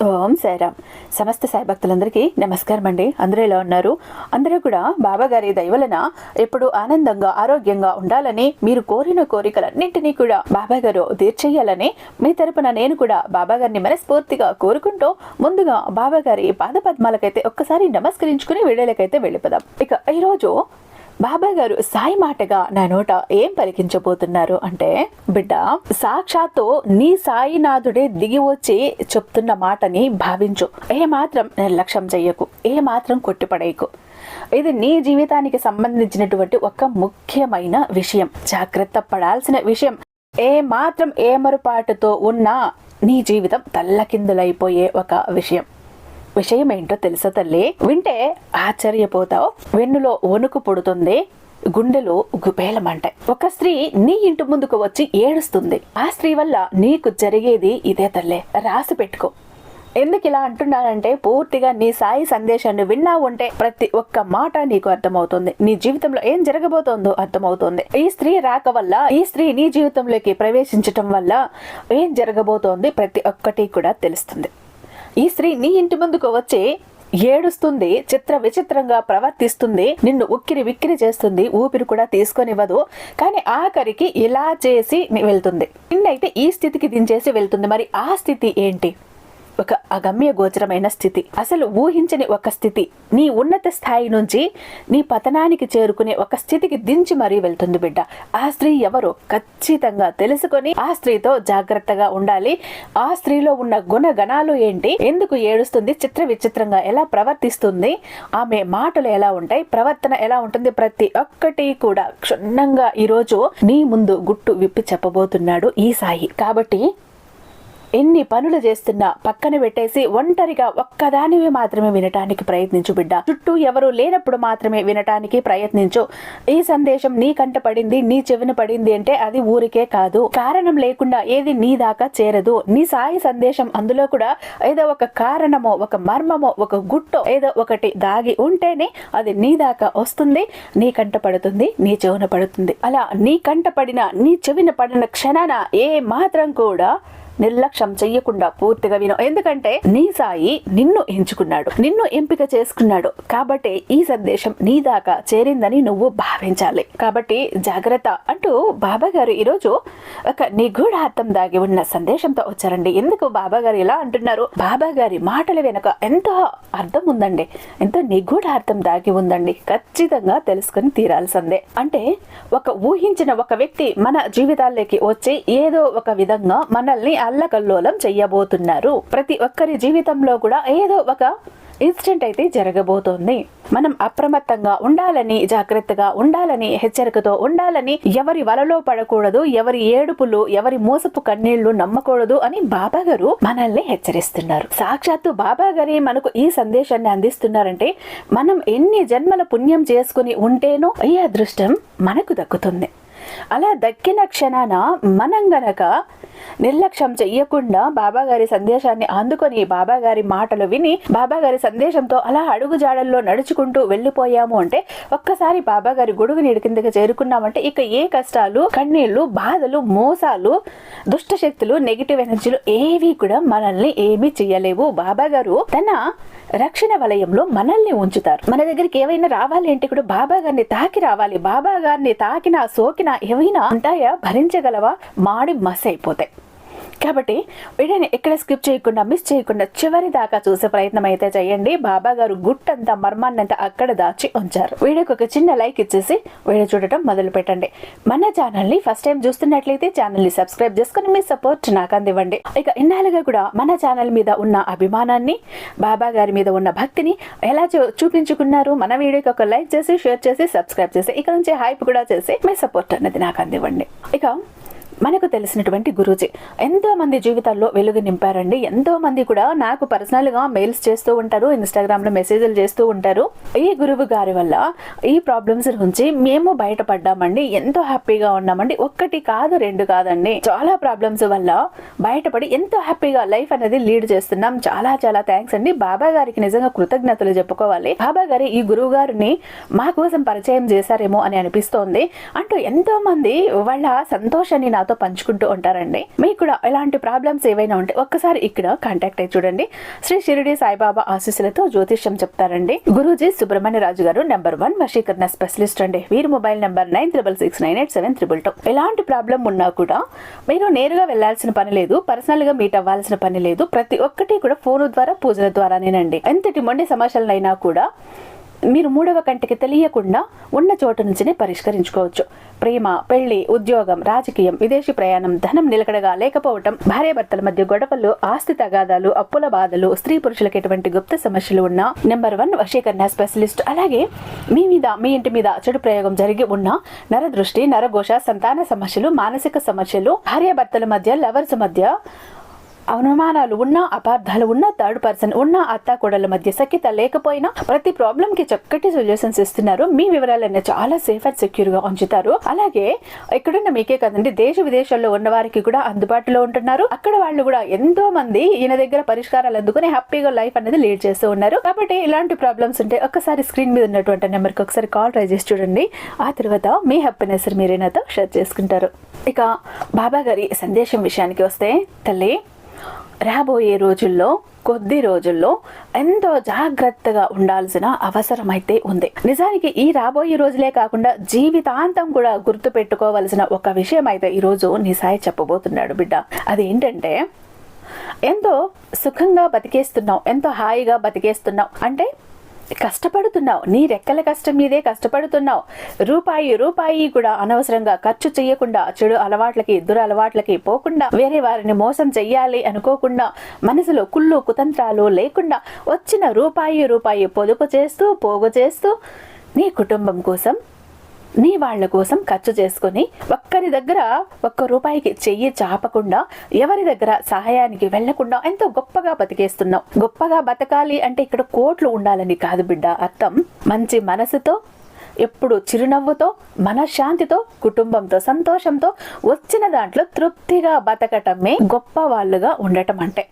ఓం సాయిరామ్. సమస్త సాయి భక్తులందరికీ నమస్కారం అండి. అందరూ ఎలా ఉన్నారు? అందరూ కూడా బాబా గారి దయవలన ఎప్పుడు ఆనందంగా ఆరోగ్యంగా ఉండాలని, మీరు కోరిన కోరికలన్నింటినీ కూడా బాబా గారు తీర్చేయాలని మీ తరపున నేను కూడా బాబా గారిని మనస్ఫూర్తిగా కోరుకుంటూ ముందుగా బాబా గారి పాద పద్మాలకైతే ఒక్కసారి నమస్కరించుకుని వీడియోలకైతే వెళ్ళిపోదాం. ఇక ఈరోజు బాబా గారు సాయి మాటగా నా నోట ఏం పలికించబోతున్నారు అంటే, బిడ్డ, సాక్షాత్తు నీ సాయినాథుడే దిగి వచ్చి చెప్తున్న మాటని భావించు. ఏ మాత్రం నిర్లక్ష్యం చెయ్యకు, ఏ మాత్రం కొట్టిపడేయకు. ఇది నీ జీవితానికి సంబంధించినటువంటి ఒక ముఖ్యమైన విషయం, జాగ్రత్త పడాల్సిన విషయం. ఏ మాత్రం ఏమరుపాటుతో ఉన్నా నీ జీవితం తల్లకిందులైపోయే ఒక విషయం ఏంటో తెలుసా తల్లి? వింటే ఆశ్చర్యపోతావు. వెన్నులో వణుకు పుడుతుంది, గుండెలు గుబేలమంటాయి. ఒక స్త్రీ నీ ఇంటి ముందుకు వచ్చి ఏడుస్తుంది. ఆ స్త్రీ వల్ల నీకు జరిగేది ఇదే తల్లే, రాసి పెట్టుకో. ఎందుకు ఇలా అంటున్నానంటే, పూర్తిగా నీ సాయి సందేశాన్ని విన్నా ఉంటే ప్రతి ఒక్క మాట నీకు అర్థమవుతుంది. నీ జీవితంలో ఏం జరగబోతోందో అర్థమవుతుంది. ఈ స్త్రీ రాక వల్ల, ఈ స్త్రీ నీ జీవితంలోకి ప్రవేశించటం వల్ల ఏం జరగబోతోంది ప్రతి ఒక్కటి కూడా తెలుస్తుంది. ఈ స్త్రీ నీ ఇంటి ముందుకు వచ్చి ఏడుస్తుంది, చిత్ర విచిత్రంగా ప్రవర్తిస్తుంది, నిన్ను ఉక్కిరి విక్కిరి చేస్తుంది, ఊపిరి కూడా తీసుకొనివ్వదు. కానీ ఆఖరికి ఇలా చేసి వెళ్తుంది. నిన్నైతే ఈ స్థితికి దించేసి వెళ్తుంది. మరి ఆ స్థితి ఏంటి? ఒక అగమ్య గోచరమైన స్థితి, అసలు ఊహించని ఒక స్థితి. నీ ఉన్నత స్థాయి నుంచి నీ పతనానికి చేరుకునే ఒక స్థితికి దించి మరీ వెళ్తుంది బిడ్డ. ఆ స్త్రీ ఎవరు ఖచ్చితంగా తెలుసుకొని ఆ స్త్రీతో జాగ్రత్తగా ఉండాలి. ఆ స్త్రీలో ఉన్న గుణగణాలు ఏంటి, ఎందుకు ఏడుస్తుంది, చిత్ర విచిత్రంగా ఎలా ప్రవర్తిస్తుంది, ఆమె మాటలు ఎలా ఉంటాయి, ప్రవర్తన ఎలా ఉంటుంది, ప్రతి ఒక్కటి కూడా క్షుణ్ణంగా ఈరోజు నీ ముందు గుట్టు విప్పి చెప్పబోతున్నాడు ఈ సాయి. కాబట్టి ఎన్ని పనులు చేస్తున్నా పక్కన పెట్టేసి ఒంటరిగా ఒక్కదానివి మాత్రమే వినటానికి ప్రయత్నించు బిడ్డ. చుట్టూ ఎవరు లేనప్పుడు మాత్రమే వినటానికి ప్రయత్నించు. ఈ సందేశం నీ కంట పడింది, నీ చెవిన పడింది అంటే అది ఊరికే కాదు. కారణం లేకుండా ఏది నీ దాకా చేరదు. నీ సాయి సందేశం అందులో కూడా ఏదో ఒక కారణమో, ఒక మర్మమో, ఒక గుట్టో ఏదో ఒకటి దాగి ఉంటేనే అది నీ దాకా వస్తుంది, నీ కంట పడుతుంది, నీ చెవిన పడుతుంది. అలా నీ కంట పడిన, నీ చెవిన పడిన క్షణాన ఏ మాత్రం కూడా నిర్లక్ష్యం చెయ్యకుండా పూర్తిగా విను. ఎందుకంటే నీ సాయి నిన్ను ఎంచుకున్నాడు, నిన్ను ఎంపిక చేసుకున్నాడు. కాబట్టి ఈ సందేశం నీ దాకా చేరిందని నువ్వు భావించాలి. కాబట్టి జాగ్రత్త అంటూ బాబా గారు ఈరోజు ఒక నిగూఢార్థం దాగి ఉన్న సందేశంతో వచ్చారండి. ఎందుకు బాబా గారు ఇలా అంటున్నారు? బాబా గారి మాటల వెనుక ఎంతో అర్థం ఉందండి, ఎంతో నిగూఢార్థం దాగి ఉందండి. ఖచ్చితంగా తెలుసుకుని తీరాల్సిందే. అంటే ఒక ఊహించిన ఒక వ్యక్తి మన జీవితాల్లోకి వచ్చి ఏదో ఒక విధంగా మనల్ని అల్లకల్లోలం చెయ్యబోతున్నారు. ప్రతి ఒక్కరి జీవితంలో కూడా ఏదో ఒక ఇన్సిడెంట్ అయితే జరగబోతోంది. మనం అప్రమత్తంగా ఉండాలని, జాగ్రత్తగా ఉండాలని, హెచ్చరికతో ఉండాలని, ఎవరి వలలో పడకూడదు, ఎవరి ఏడుపులు, ఎవరి మోసపు కన్నీళ్లు నమ్మకూడదు అని బాబా గారు మనల్ని హెచ్చరిస్తున్నారు. సాక్షాత్తు బాబా గారి మనకు ఈ సందేశాన్ని అందిస్తున్నారంటే మనం ఎన్ని జన్మల పుణ్యం చేసుకుని ఉంటేనో ఈ అదృష్టం మనకు దక్కుతుంది. అలా దక్కిన క్షణాన మనం గనక నిర్లక్ష్యం చెయ్యకుండా బాబా గారి సందేశాన్ని అందుకొని, బాబా గారి మాటలు విని, బాబా గారి సందేశంతో అలా అడుగు జాడల్లో నడుచుకుంటూ వెళ్ళిపోయాము అంటే, ఒక్కసారి బాబా గారి గొడుగు నీడి కిందకి చేరుకున్నామంటే ఇక ఏ కష్టాలు, కన్నీళ్లు, బాధలు, మోసాలు, దుష్ట శక్తులు, నెగిటివ్ ఎనర్జీలు ఏవి కూడా మనల్ని ఏమీ చెయ్యలేవు. బాబా గారు తన రక్షణ వలయంలో మనల్ని ఉంచుతారు. మన దగ్గరికి ఏవైనా రావాలి అంటే కూడా బాబా గారిని తాకి రావాలి. బాబా గారిని తాకినా సోకినా ఏవైనా ఉంటాయా? భరించగలవా? మాడి మస్ అయిపోతాయి. కాబట్టి వీడియోని ఎక్కడ స్కిప్ చేయకుండా, మిస్ చేయకుండా చివరి దాకా చూసే ప్రయత్నం అయితే చేయండి. బాబా గారు గుట్టంతా, మర్మాన్నంతా అక్కడ దాచి ఉంచారు. వీడియోకి ఒక చిన్న లైక్ ఇచ్చేసి వీడియో చూడటం మొదలు పెట్టండి. మన ఛానల్ ని ఫస్ట్ టైం చూస్తున్నట్లయితే ఛానల్ ని సబ్స్క్రైబ్ చేసుకుని మీ సపోర్ట్ నాకు అందివ్వండి. ఇక ఇన్నాళ్ళుగా కూడా మన ఛానల్ మీద ఉన్న అభిమానాన్ని, బాబా గారి మీద ఉన్న భక్తిని ఎలా చూపించుకున్నారు? మన వీడియోకి ఒక లైక్ చేసి, షేర్ చేసి, సబ్స్క్రైబ్ చేసి, ఇక నుంచి హైప్ కూడా చేసి మీ సపోర్ట్ అన్నది నాకు అందివ్వండి. ఇక మనకు తెలిసినటువంటి గురూజీ ఎంతో మంది జీవితాల్లో వెలుగు నింపారండి. ఎంతో మంది కూడా నాకు పర్సనల్ గా మెయిల్స్ చేస్తూ ఉంటారు, ఇన్స్టాగ్రామ్ లో మెసేజ్లు చేస్తూ ఉంటారు. ఈ గురువు గారి వల్ల ఈ ప్రాబ్లమ్స్ నుంచి మేము బయటపడ్డామండి, ఎంతో హ్యాపీగా ఉన్నామండి. ఒక్కటి కాదు, రెండు కాదండి, చాలా ప్రాబ్లమ్స్ వల్ల బయటపడి ఎంతో హ్యాపీగా లైఫ్ అనేది లీడ్ చేస్తున్నాం. చాలా చాలా థ్యాంక్స్ అండి. బాబా గారికి నిజంగా కృతజ్ఞతలు చెప్పుకోవాలి. బాబా గారి ఈ గురువు గారిని మా కోసం పరిచయం చేశారేమో అని అనిపిస్తోంది అంటూ ఎంతో మంది వాళ్ళ సంతోషాన్ని నాతో పంచుకుంటూ ఉంటారండి. మీకు కూడా ఇలాంటి ప్రాబ్లమ్స్ ఏవైనా ఉంటే ఒక్కసారి ఇక్కడ కాంటాక్ట్ అయ్యి చూడండి. శ్రీ షిరిడి సాయిబాబా ఆశీస్సులతో జ్యోతిష్యం చెప్తారండి. గురూజీ సుబ్రహ్మణ్య రాజు గారు నెంబర్ 1 వశీకరణ స్పెషలిస్ట్ అండి. వీరి మొబైల్ నెంబర్ 96698722. ఎలాంటి ప్రాబ్లం ఉన్నా కూడా మీరు నేరుగా వెళ్లాల్సిన పని లేదు, పర్సనల్ గా మీట్ అవ్వాల్సిన పని లేదు. ప్రతి ఒక్కటి కూడా ఫోన్ ద్వారా పూజల ద్వారానేనండి. ఎంతటి మొండి సమస్యలైనా కూడా మీరు మూడవ కంటికి తెలియకుండా ఉన్న చోటు నుంచినే పరిష్కరించుకోవచ్చు. ప్రేమ, పెళ్లి, ఉద్యోగం, రాజకీయం, విదేశీ ప్రయాణం, ధనం నిలకడగా లేకపోవటం, భార్యాభర్తల మధ్య గొడవలు, ఆస్తి తగాదాలు, అప్పుల బాధలు, స్త్రీ పురుషులకు ఎటువంటి గుప్త సమస్యలు ఉన్నా నెంబర్ 1 వశీకరణ స్పెషలిస్ట్. అలాగే మీ ఇంటి మీద చెడు ప్రయోగం జరిగి ఉన్న నరదృష్టి, నరఘోష, సంతాన సమస్యలు, మానసిక సమస్యలు, భార్యాభర్తల మధ్య, లవర్స్ మధ్య అనుమానాలు ఉన్నా, అపార్థాలు ఉన్నా, థర్డ్ పర్సన్ ఉన్నా, అత్తాకోడళ్ళ మధ్య సఖ్యత లేకపోయినా ప్రతి ప్రాబ్లం కి చక్కటి సొల్యూషన్స్ ఇస్తున్నారు. మీ వివరాలన్నీ చాలా సేఫ్ అండ్ సెక్యూర్ గా ఉంచుతారు. అలాగే ఇక్కడున్న మీకే కదండి, దేశ విదేశాల్లో ఉన్న వారికి కూడా అందుబాటులో ఉంటున్నారు. అక్కడ వాళ్ళు కూడా ఎంతో మంది ఈయన దగ్గర పరిష్కారాలు అందుకుని హ్యాపీగా లైఫ్ అనేది లీడ్ చేస్తూ ఉన్నారు. కాబట్టి ఇలాంటి ప్రాబ్లమ్స్ ఉంటే ఒక్కసారి స్క్రీన్ మీద ఉన్నటువంటి నెంబర్ కి ఒకసారి కాల్ ట్రై చేసి చూడండి. ఆ తర్వాత మీ హ్యాపీనెస్ మీరే నాతో షేర్ చేసుకుంటారు. ఇక బాబా గారి సందేశం విషయానికి వస్తే, తల్లి రాబోయే రోజుల్లో కొద్ది రోజుల్లో ఎంతో జాగ్రత్తగా ఉండాల్సిన అవసరం అయితే ఉంది. నిజానికి ఈ రాబోయే రోజులే కాకుండా జీవితాంతం కూడా గుర్తు పెట్టుకోవాల్సిన ఒక విషయం అయితే ఈరోజు నీ సాయి చెప్పబోతున్నాడు బిడ్డ. అది ఏంటంటే, ఎంతో సుఖంగా బతికేస్తున్నావు, ఎంతో హాయిగా బతికేస్తున్నావు అంటే కష్టపడుతున్నావు, నీ రెక్కల కష్టం మీదే కష్టపడుతున్నావు. రూపాయి కూడా అనవసరంగా ఖర్చు చేయకుండా, చెడు అలవాట్లకి, దురలవాట్లకి పోకుండా, వేరే వారిని మోసం చెయ్యాలి అనుకోకుండా, మనసులో కుళ్ళు కుతంత్రాలు లేకుండా వచ్చిన రూపాయి పొదుపు చేస్తూ, పోగు చేస్తూ, నీ కుటుంబం కోసం, నీ వాళ్ల కోసం ఖర్చు చేసుకుని ఒక్కరి దగ్గర ₹1 చెయ్యి చాపకుండా, ఎవరి దగ్గర సహాయానికి వెళ్లకుండా ఎంతో గొప్పగా బతికేస్తున్నావు. గొప్పగా బతకాలి అంటే ఇక్కడ కోట్లు ఉండాలని కాదు బిడ్డ అర్థం. మంచి మనసుతో, ఎప్పుడు చిరునవ్వుతో, మనశ్శాంతితో, కుటుంబంతో, సంతోషంతో, వచ్చిన దాంట్లో తృప్తిగా బతకటమే గొప్ప వాళ్ళుగా ఉండటం అంటే.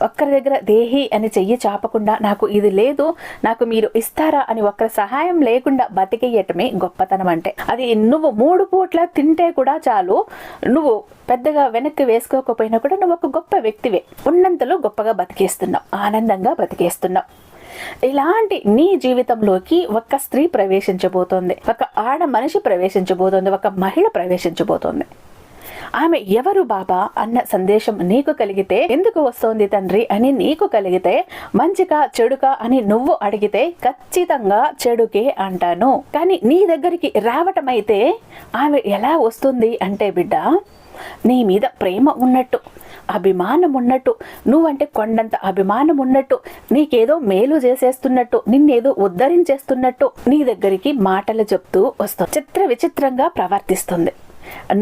ఒక్కరి దగ్గర దేహి అని చెయ్యి చాపకుండా, నాకు ఇది లేదు, నాకు మీరు ఇస్తారా అని ఒక్కరి సహాయం లేకుండా బతికేయటమే గొప్పతనం అంటే. అది నువ్వు 3 పూట్ల తింటే కూడా చాలు, నువ్వు పెద్దగా వెనక్కి వేసుకోకపోయినా కూడా నువ్వు ఒక గొప్ప వ్యక్తివే. ఉన్నంతలో గొప్పగా బతికేస్తున్నావు, ఆనందంగా బతికేస్తున్నావు. ఇలాంటి నీ జీవితంలోకి ఒక స్త్రీ ప్రవేశించబోతోంది, ఒక ఆడ మనిషి ప్రవేశించబోతోంది, ఒక మహిళ ప్రవేశించబోతోంది. ఆమె ఎవరు బాబా అన్న సందేశం నీకు కలిగితే, ఎందుకు వస్తోంది తండ్రి అని నీకు కలిగితే, మంచిగా చెడుకా అని నువ్వు అడిగితే ఖచ్చితంగా చెడుకే అంటాను. కానీ నీ దగ్గరికి రావటం అయితే ఆమె ఎలా వస్తుంది అంటే బిడ్డ, నీ మీద ప్రేమ ఉన్నట్టు, అభిమానం ఉన్నట్టు, నువ్వంటే కొండంత అభిమానం ఉన్నట్టు, నీకేదో మేలు చేసేస్తున్నట్టు, నిన్నేదో ఉద్ధరించేస్తున్నట్టు నీ దగ్గరికి మాటలు చెప్తూ వస్తుంది. చిత్ర విచిత్రంగా ప్రవర్తిస్తుంది,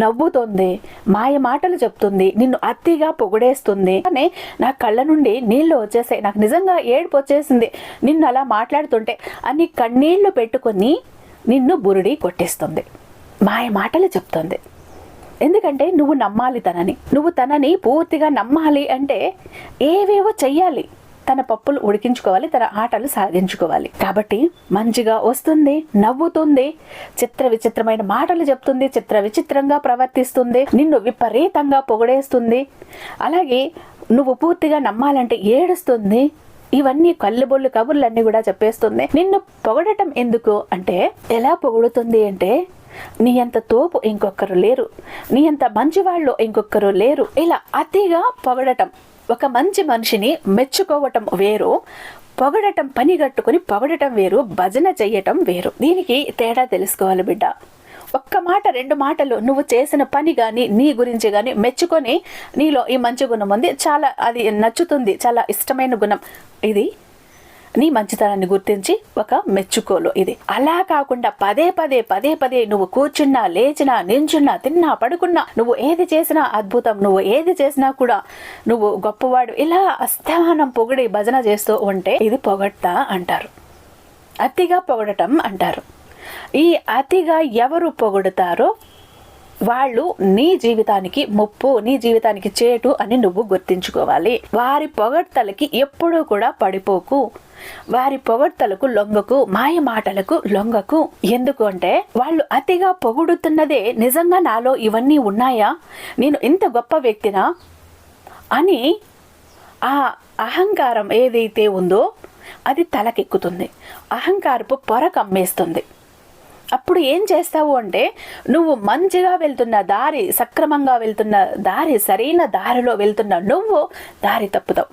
నవ్వుతోంది, మాయ మాటలు చెప్తుంది, నిన్ను అతిగా పొగిడేస్తుంది. కానీ నా కళ్ళ నుండి నీళ్లు వచ్చేసాయి, నాకు నిజంగా ఏడుపు వచ్చేసింది నిన్ను అలా మాట్లాడుతుంటే అని కన్నీళ్లు పెట్టుకొని నిన్ను బురుడి కొట్టేస్తుంది, మాయ మాటలు చెప్తుంది. ఎందుకంటే నువ్వు నమ్మాలి తనని, నువ్వు తనని పూర్తిగా నమ్మాలి అంటే ఏవేవో చెయ్యాలి, తన పప్పులు ఉడికించుకోవాలి, తన ఆటలు సాగించుకోవాలి. కాబట్టి మంచిగా వస్తుంది, నవ్వుతుంది, చిత్ర విచిత్రమైన మాటలు చెప్తుంది, చిత్ర విచిత్రంగా ప్రవర్తిస్తుంది, నిన్ను విపరీతంగా పొగడేస్తుంది. అలాగే నువ్వు పూర్తిగా నమ్మాలంటే ఏడుస్తుంది. ఇవన్నీ కళ్ళుబొల్లు కబుర్లన్నీ కూడా చెప్పేస్తుంది. నిన్ను పొగడటం ఎందుకు అంటే, ఎలా పొగుడుతుంది అంటే, నీ అంత తోపు ఇంకొకరు లేరు, నీ అంత మంచివాళ్ళు ఇంకొకరు లేరు, ఇలా అతిగా పొగడటం. ఒక మంచి మనిషిని మెచ్చుకోవటం వేరు, పొగడటం, పని కట్టుకుని పొగడటం వేరు, భజన చెయ్యటం వేరు. దీనికి తేడా తెలుసుకోవాలి బిడ్డ. ఒక్క మాట 2 మాటలు నువ్వు చేసిన పని గాని, నీ గురించి గాని మెచ్చుకొని, నీలో ఈ మంచి గుణం ఉంది, చాలా అది నచ్చుతుంది, చాలా ఇష్టమైన గుణం, ఇది నీ మంచితనాన్ని గుర్తించి ఒక మెచ్చుకోలు ఇది. అలా కాకుండా పదే నువ్వు కూర్చున్నా, లేచినా, నించున్నా, తిన్నా, పడుకున్నా, నువ్వు ఏది చేసినా అద్భుతం, నువ్వు ఏది చేసినా కూడా నువ్వు గొప్పవాడు, ఇలా అస్థానం పొగిడి భజన చేస్తూ ఉంటే ఇది పొగడ్తా అంటారు, అతిగా పొగడటం అంటారు. ఈ అతిగా ఎవరు పొగుడుతారో వాళ్ళు నీ జీవితానికి ముప్పు, నీ జీవితానికి చేటు అని నువ్వు గుర్తించుకోవాలి. వారి పొగడ్తలకి ఎప్పుడూ కూడా పడిపోకు. వారి పొగడ్తలకు లొంగకు, మాయ మాటలకు లొంగకు. ఎందుకు అంటే వాళ్ళు అతిగా పొగుడుతున్నదే నిజంగా నాలో ఇవన్నీ ఉన్నాయా, నేను ఇంత గొప్ప వ్యక్తినా అని ఆ అహంకారం ఏదైతే ఉందో అది తలకెక్కుతుంది, అహంకారపు పొర కమ్మేస్తుంది. అప్పుడు ఏం చేస్తావు అంటే నువ్వు మంచిగా వెళ్తున్న దారి, సక్రమంగా వెళ్తున్న దారి, సరైన దారిలో వెళ్తున్న నువ్వు దారి తప్పుతావు.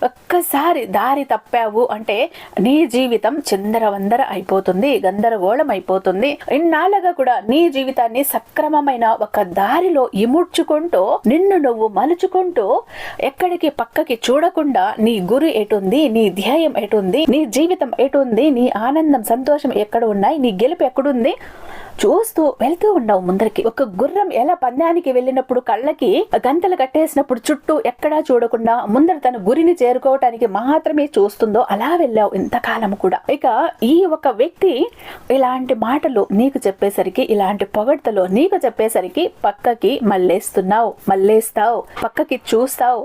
ఒక్కసారి దారి తప్పావు అంటే నీ జీవితం చిందరవందర అయిపోతుంది, గందరగోళం అయిపోతుంది. ఇన్నాళ్ళగా కూడా నీ జీవితాన్ని సక్రమమైన ఒక దారిలో ఇముడ్చుకుంటూ నిన్ను నువ్వు మలుచుకుంటూ ఎక్కడికి పక్కకి చూడకుండా నీ గురి ఎటుంది, నీ ధ్యేయం ఎటుంది, నీ జీవితం ఎటుంది, నీ ఆనందం సంతోషం ఎక్కడ ఉన్నాయి, నీ గెలుపు ఎక్కడుంది చూస్తూ వెళ్తూ ఉండవు ముందరికి. ఒక గుర్రం ఎలా పందానికి వెళ్ళినప్పుడు కళ్ళకి గంతలు కట్టేసినప్పుడు చుట్టూ ఎక్కడా చూడకుండా ముందర తన గురిని చేరుకోవటానికి మాత్రమే చూస్తుందో అలా వెళ్ళావు ఇంతకాలం కూడా. ఇక ఈ ఒక వ్యక్తి ఇలాంటి మాటలు నీకు చెప్పేసరికి, ఇలాంటి పొగడ్తలు నీకు చెప్పేసరికి పక్కకి మళ్ళేస్తావు, పక్కకి చూస్తావు.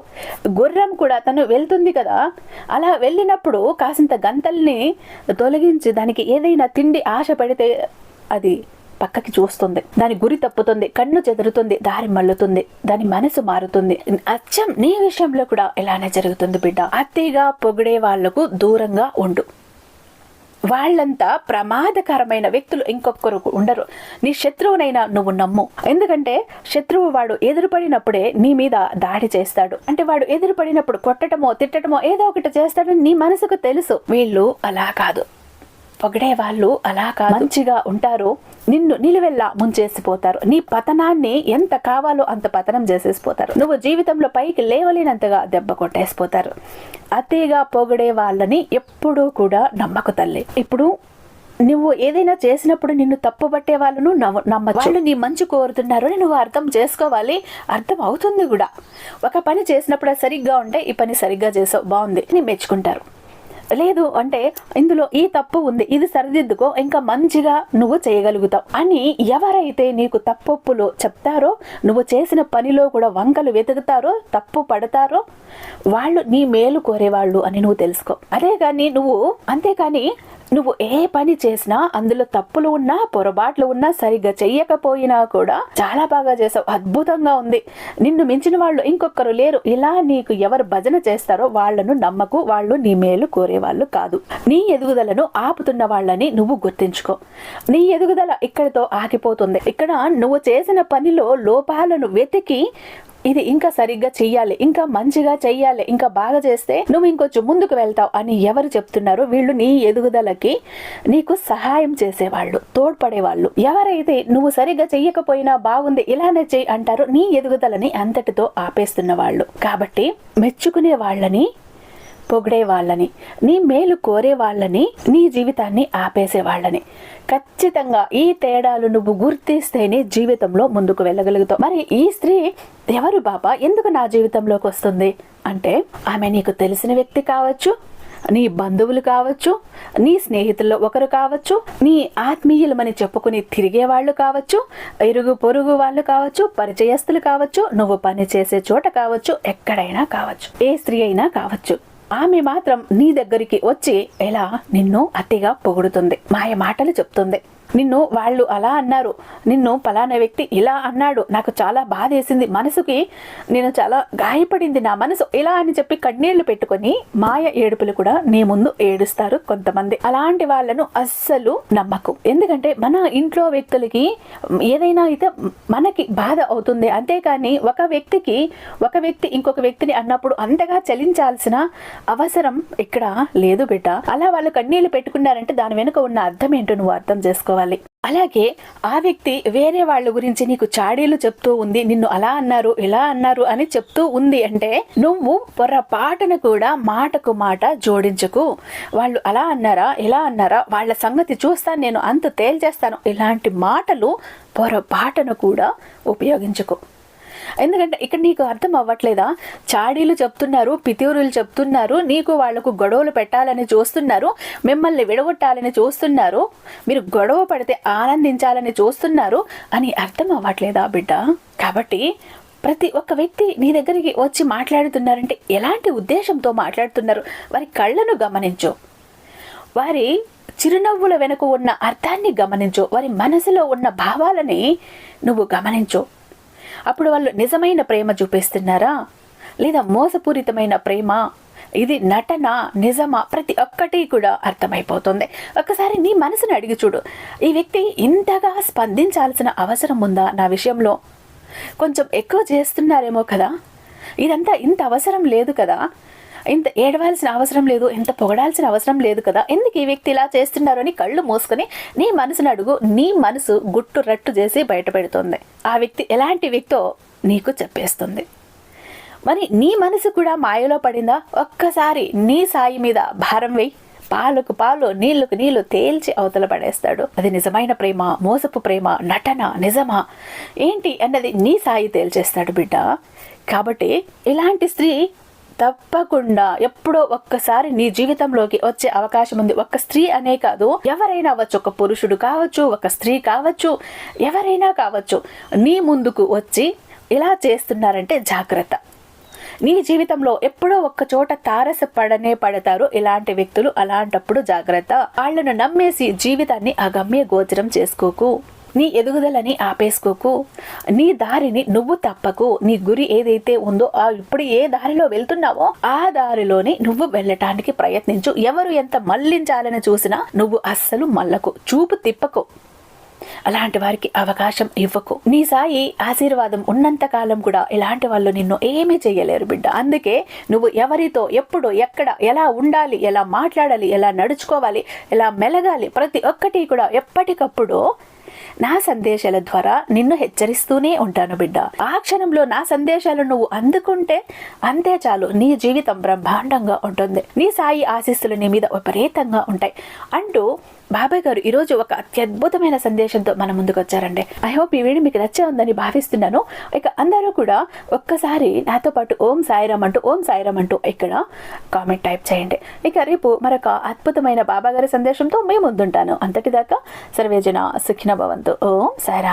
గుర్రం కూడా తను వెళ్తుంది కదా, అలా వెళ్ళినప్పుడు కాసింత గంతల్ని తొలగించి దానికి ఏదైనా తిండి ఆశ పెడితే అది పక్కకి చూస్తుంది, దాని గురి తప్పుతుంది, కన్ను చెదురుతుంది, దారి మళ్ళుతుంది, దాని మనసు మారుతుంది. అచ్చం నీ విషయంలో కూడా ఇలానే జరుగుతుంది బిడ్డ. అతిగా పొగిడే వాళ్లకు దూరంగా ఉండు. వాళ్ళంతా ప్రమాదకరమైన వ్యక్తులు ఇంకొకరు ఉండరు. నీ శత్రువునైనా నువ్వు నమ్ము. ఎందుకంటే శత్రువు వాడు ఎదురుపడినప్పుడే నీ మీద దాడి చేస్తాడు. అంటే వాడు ఎదురుపడినప్పుడు కొట్టటమో తిట్టటమో ఏదో ఒకటి చేస్తాడని నీ మనసుకు తెలుసు. వీళ్ళు అలా కాదు, పొగిడే వాళ్ళు అలా కాదు, మంచిగా ఉంటారు, నిన్ను నిలువెల్లా ముంచేసిపోతారు. నీ పతనాన్ని ఎంత కావాలో అంత పతనం చేసేసిపోతారు. నువ్వు జీవితంలో పైకి లేవలేనంతగా దెబ్బ కొట్టేసిపోతారు. అతిగా పొగిడే వాళ్ళని ఎప్పుడూ కూడా నమ్మకు తల్లి. ఇప్పుడు నువ్వు ఏదైనా చేసినప్పుడు నిన్ను తప్పు పట్టే వాళ్ళను నమ్మచ్చు. వాళ్ళు నీ మంచి కోరుతున్నారు అని నువ్వు అర్థం చేసుకోవాలి. అర్థం అవుతుంది కూడా. ఒక పని చేసినప్పుడు సరిగ్గా ఉంటే ఈ పని సరిగ్గా చేసావు, బాగుంది, నీ మెచ్చుకుంటారు. లేదు అంటే ఇందులో ఈ తప్పు ఉంది, ఇది సరిదిద్దుకో, ఇంకా మంచిగా నువ్వు చేయగలుగుతావు అని ఎవరైతే నీకు తప్పొప్పులు చెప్తారో, నువ్వు చేసిన పనిలో కూడా వంకలు వెతుకుతారో, తప్పు పడతారో వాళ్ళు నీ మేలు కోరేవాళ్ళు అని నువ్వు తెలుసుకో. అంతేకాని నువ్వు ఏ పని చేసినా అందులో తప్పులు ఉన్నా పొరపాట్లు ఉన్నా సరిగ్గా చెయ్యకపోయినా కూడా చాలా బాగా చేసావు, అద్భుతంగా ఉంది, నిన్ను మించిన వాళ్ళు ఇంకొకరు లేరు, ఇలా నీకు ఎవరు భజన చేస్తారో వాళ్లను నమ్మకు. వాళ్ళు నీ మేలు కోరేవాళ్ళు కాదు. నీ ఎదుగుదలను ఆపుతున్న వాళ్ళని నువ్వు గుర్తించుకో. నీ ఎదుగుదల ఇక్కడితో ఆగిపోతుంది. ఇక్కడ నువ్వు చేసిన పనిలో లోపాలను వెతికి ఇది ఇంకా సరిగ్గా చెయ్యాలి, ఇంకా మంచిగా చెయ్యాలి, ఇంకా బాగా చేస్తే నువ్వు ఇంకొంచెం ముందుకు వెళ్తావు అని ఎవరు చెప్తున్నారు? వీళ్ళు నీ ఎదుగుదలకి నీకు సహాయం చేసేవాళ్ళు, తోడ్పడేవాళ్ళు. ఎవరైతే నువ్వు సరిగ్గా చెయ్యకపోయినా బాగుంది ఇలానే చెయ్యి అంటారో నీ ఎదుగుదలని అంతటితో ఆపేస్తున్న వాళ్ళు. కాబట్టి మెచ్చుకునే వాళ్ళని, పొగిడే వాళ్ళని, నీ మేలు కోరే వాళ్ళని, నీ జీవితాన్ని ఆపేసే వాళ్ళని ఖచ్చితంగా ఈ తేడాలు నువ్వు గుర్తిస్తేనే జీవితంలో ముందుకు వెళ్ళగలుగుతావు. మరి ఈ స్త్రీ ఎవరు బాబా, ఎందుకు నా జీవితంలోకి వస్తుంది అంటే, ఆమె నీకు తెలిసిన వ్యక్తి కావచ్చు, నీ బంధువులు కావచ్చు, నీ స్నేహితుల్లో ఒకరు కావచ్చు, నీ ఆత్మీయులమని చెప్పుకుని తిరిగే వాళ్ళు కావచ్చు, ఇరుగు పొరుగు వాళ్ళు కావచ్చు, పరిచయస్తులు కావచ్చు, నువ్వు పని చేసే చోట కావచ్చు, ఎక్కడైనా కావచ్చు, ఏ స్త్రీ అయినా కావచ్చు. ఆమె మాత్రం నీ దగ్గరికి వచ్చి ఎలా నిన్ను అతిగా పొగుడుతుంది, మాయ మాటలు చెప్తుంది. నిన్ను వాళ్ళు అలా అన్నారు, నిన్ను పలానా వ్యక్తి ఇలా అన్నాడు, నాకు చాలా బాధేసింది, మనసుకి నేను చాలా గాయపడింది నా మనసు, ఇలా అని చెప్పి కన్నీళ్లు పెట్టుకొని మాయ ఏడుపులు కూడా నీ ముందు ఏడుస్తారు కొంతమంది. అలాంటి వాళ్ళను అస్సలు నమ్మకు. ఎందుకంటే మన ఇంట్లో వ్యక్తులకి ఏదైనా అయితే మనకి బాధ అవుతుంది. అంతేకాని ఒక వ్యక్తి ఇంకొక వ్యక్తిని అన్నప్పుడు అంతగా చలించాల్సిన అవసరం ఇక్కడ లేదు బిడ్డ. అలా వాళ్ళు కన్నీళ్లు పెట్టుకున్నారంటే దాని వెనుక ఉన్న అర్థం ఏంటో నువ్వు అర్థం చేసుకోవాలి. అలాగే ఆ వ్యక్తి వేరే వాళ్ళ గురించి నీకు చాడీలు చెప్తూ ఉంది, నిన్ను అలా అన్నారు ఇలా అన్నారు అని చెప్తూ ఉంది అంటే నువ్వు పొరపాటును కూడా మాటకు మాట జోడించకు. వాళ్ళు అలా అన్నారా ఇలా అన్నారా, వాళ్ళ సంగతి చూస్తాను నేను, అంత తేల్చేస్తాను, ఇలాంటి మాటలు పొరపాటును కూడా ఉపయోగించకు. ఎందుకంటే ఇక్కడ నీకు అర్థం అవ్వట్లేదా? చాడీలు చెప్తున్నారు, పితూరులు చెప్తున్నారు, నీకు వాళ్లకు గొడవలు పెట్టాలని చూస్తున్నారు, మిమ్మల్ని విడగొట్టాలని చూస్తున్నారు, మీరు గొడవ పడితే ఆనందించాలని చూస్తున్నారు అని అర్థం అవ్వట్లేదా బిడ్డ? కాబట్టి ప్రతి ఒక్క వ్యక్తి నీ దగ్గరికి వచ్చి మాట్లాడుతున్నారంటే ఎలాంటి ఉద్దేశంతో మాట్లాడుతున్నారు, వారి కళ్ళను గమనించు, వారి చిరునవ్వుల వెనుక ఉన్న అర్థాన్ని గమనించు, వారి మనసులో ఉన్న భావాలని నువ్వు గమనించు. అప్పుడు వాళ్ళు నిజమైన ప్రేమ చూపిస్తున్నారా లేదా మోసపూరితమైన ప్రేమ, ఇది నటన, నిజమా, ప్రతి ఒక్కటి కూడా అర్థమైపోతుంది. ఒక్కసారి నీ మనసుని అడిగి చూడు, ఈ వ్యక్తి ఇంతగా స్పందించాల్సిన అవసరం ఉందా నా విషయంలో? కొంచెం ఎక్కువ చేస్తున్నారేమో కదా, ఇదంతా ఇంత అవసరం లేదు కదా, ఇంత ఏడవాల్సిన అవసరం లేదు, ఇంత పొగడాల్సిన అవసరం లేదు కదా, ఎందుకు ఈ వ్యక్తి ఇలా చేస్తున్నారు అని కళ్ళు మూసుకొని నీ మనసును అడుగు. నీ మనసు గుట్టు రట్టు చేసి బయటపెడుతుంది. ఆ వ్యక్తి ఎలాంటి వ్యక్తో నీకు చెప్పేస్తుంది. మరి నీ మనసు కూడా మాయలో పడిందా? ఒక్కసారి నీ సాయి మీద భారం వేయి. పాలకు పాలు, నీళ్లకు నీళ్లు తేల్చి అవతల పడేస్తాడు. అది నిజమైన ప్రేమ, మోసపు ప్రేమ, నటన, నిజమా ఏంటి అన్నది నీ సాయి తేల్చేస్తాడు బిడ్డ. కాబట్టి ఇలాంటి స్త్రీ తప్పకుండా ఎప్పుడో ఒక్కసారి నీ జీవితంలోకి వచ్చే అవకాశం ఉంది. ఒక స్త్రీ అనే కాదు, ఎవరైనా అవ్వచ్చు, ఒక పురుషుడు కావచ్చు, ఒక స్త్రీ కావచ్చు, ఎవరైనా కావచ్చు, నీ ముందుకు వచ్చి ఇలా చేస్తున్నారంటే జాగ్రత్త. నీ జీవితంలో ఎప్పుడో ఒక్క చోట తారసపడనే పడతారు ఇలాంటి వ్యక్తులు. అలాంటప్పుడు జాగ్రత్త. వాళ్ళను నమ్మేసి జీవితాన్ని అగమ్య గోచరం చేసుకోకు. నీ ఎదుగుదలని ఆపేసుకోకు. నీ దారిని నువ్వు తప్పకు. నీ గురి ఏదైతే ఉందో, ఇప్పుడు ఏ దారిలో వెళ్తున్నావో ఆ దారిలోనే నువ్వు వెళ్ళటానికి ప్రయత్నించు. ఎవరు ఎంత మళ్లించాలని చూసినా నువ్వు అస్సలు మళ్ళకు, చూపు తిప్పకు. అలాంటి వారికి అవకాశం ఇవ్వకు. నీ సాయి ఆశీర్వాదం ఉన్నంత కాలం కూడా ఇలాంటి వాళ్ళు నిన్ను ఏమీ చెయ్యలేరు బిడ్డ. అందుకే నువ్వు ఎవరితో, ఎప్పుడు, ఎక్కడ, ఎలా ఉండాలి, ఎలా మాట్లాడాలి, ఎలా నడుచుకోవాలి, ఎలా మెలగాలి, ప్రతి ఒక్కటి కూడా ఎప్పటికప్పుడు నా సందేశాల ద్వారా నిన్ను హెచ్చరిస్తూనే ఉంటాను బిడ్డ. ఆ క్షణంలో నా సందేశాలు నువ్వు అందుకుంటే అంతే చాలు, నీ జీవితం బ్రహ్మాండంగా ఉంటుంది. నీ సాయి ఆశీస్సులు నీ మీద విపరీతంగా ఉంటాయి అంటూ బాబాయ్ గారు ఈరోజు ఒక అత్యద్భుతమైన సందేశంతో మన ముందుకు వచ్చారండి. ఐ హోప్ ఈ వీడియో మీకు నచ్చే ఉందని భావిస్తున్నాను. ఇక అందరూ కూడా ఒక్కసారి నాతో పాటు ఓం సాయిరామ్ అంటూ ఇక్కడ కామెంట్ టైప్ చేయండి. ఇక రేపు మరొక అద్భుతమైన బాబా గారి సందేశంతో మేము ముందుంటాను. అంతటిదాకా సర్వేజన సుఖిన భవంతు. ఓం సాయిరామ్.